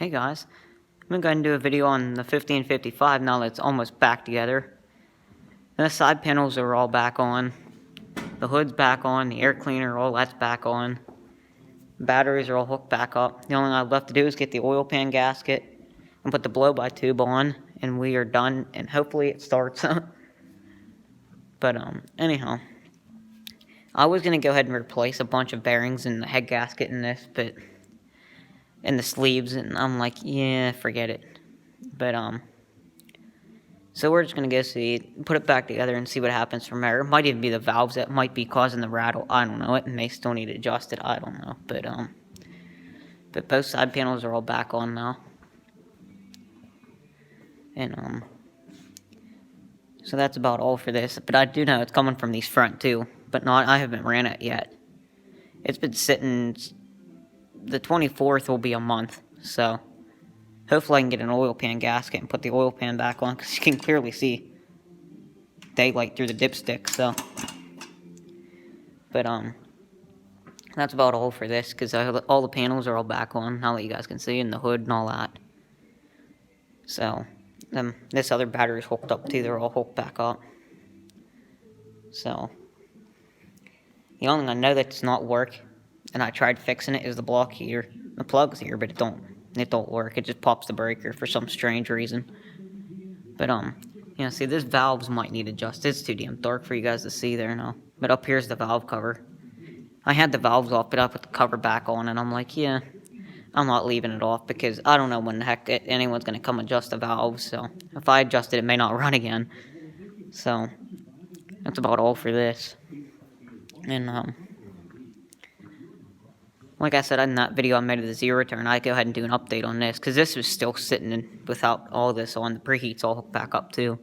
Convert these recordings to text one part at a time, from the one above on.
Hey guys, I'm going to go ahead and do a video on the 1555 now that it's almost back together. And the side panels are all back on. The hood's back on, the air cleaner, all that's back on. Batteries are all hooked back up. The only thing I've left to do is get the oil pan gasket and put the blow-by tube on, and we are done, and hopefully it starts. But anyhow, I was going to go ahead and replace a bunch of bearings in the head gasket in this, but in the sleeves, and I'm like, yeah, forget it. But so we're just gonna go see, put it back together and see what happens from there. It might even be the valves that might be causing the rattle. I don't know. It may still need adjusted. I don't know. But both side panels are all back on now. And so that's about all for this. But I do know it's coming from these front too. But not, I haven't ran it yet. It's been sitting. The 24th will be a month, so hopefully I can get an oil pan gasket and put the oil pan back on, because you can clearly see daylight through the dipstick. So, but that's about all for this, because all the panels are all back on now that you guys can see, and the hood and all that. So this other battery's hooked up too. They're all hooked back up. So the only thing I know that does not work, and I tried fixing it, is the block here. The plug's here, but it don't work. It just pops the breaker for some strange reason. But yeah, see, this valves might need adjusted. It's too damn dark for you guys to see there now. But up here's the valve cover. I had the valves off, but I put the cover back on, and I'm like, yeah, I'm not leaving it off, because I don't know when the heck anyone's gonna come adjust the valves. So if I adjust it, it may not run again. So that's about all for this. And like I said in that video I made of the zero turn, I'd go ahead and do an update on this, because this was still sitting in without all this on. The preheat's all hooked back up too.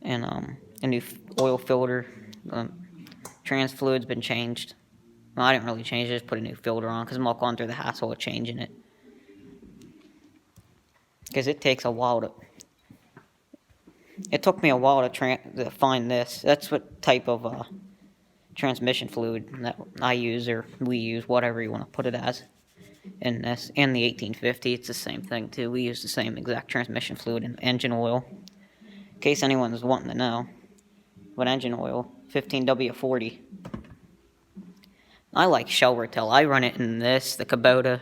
And a new oil filter, trans fluid's been changed. Well, I didn't really change it, just put a new filter on, because I'm not going through the hassle of changing it. Because it takes a while to... It took me a while to find this. That's what type of transmission fluid that I use, or we use, whatever you want to put it as, in this. And the 1850, it's the same thing too. We use the same exact transmission fluid and engine oil. In case anyone's wanting to know what engine oil, 15W40. I like Shell Rotel. I run it in this, the Kubota,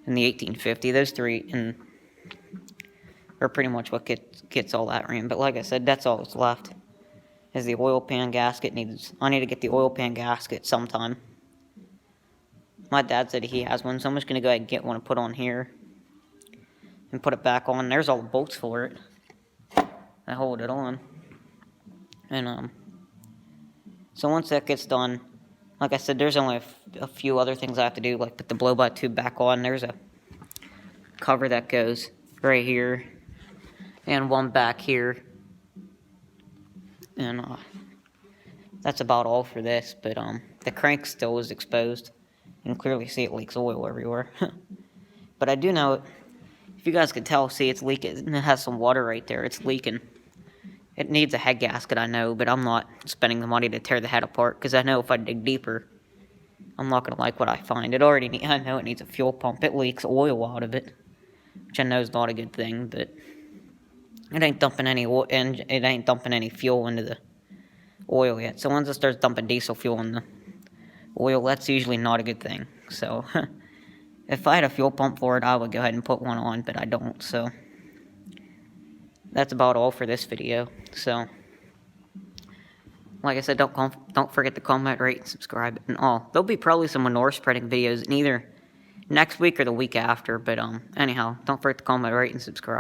and the 1850. Those three are pretty much what gets all that ran. But like I said, that's all that's left. Is the oil pan gasket. I need to get the oil pan gasket sometime. My dad said he has one, so I'm just going to go ahead and get one and put on here. And put it back on. There's all the bolts for it. I hold it on. And, so once that gets done, like I said, there's only a few other things I have to do, like put the blow-by tube back on. There's a cover that goes right here, and one back here. And that's about all for this. But the crank still is exposed. You can clearly see it leaks oil everywhere. But I do know, if you guys could tell, see it's leaking. It has some water right there. It's leaking. It needs a head gasket, I know, but I'm not spending the money to tear the head apart, because I know if I dig deeper, I'm not going to like what I find. I know it needs a fuel pump. It leaks oil out of it, which I know is not a good thing, but it ain't dumping any oil, and it ain't dumping any fuel into the oil yet. So once it starts dumping diesel fuel in the oil, that's usually not a good thing. So if I had a fuel pump for it, I would go ahead and put one on, but I don't. So that's about all for this video. So like I said, don't forget to comment, rate, and subscribe, and all. There'll be probably some manure spreading videos in either next week or the week after. But anyhow, don't forget to comment, rate, and subscribe.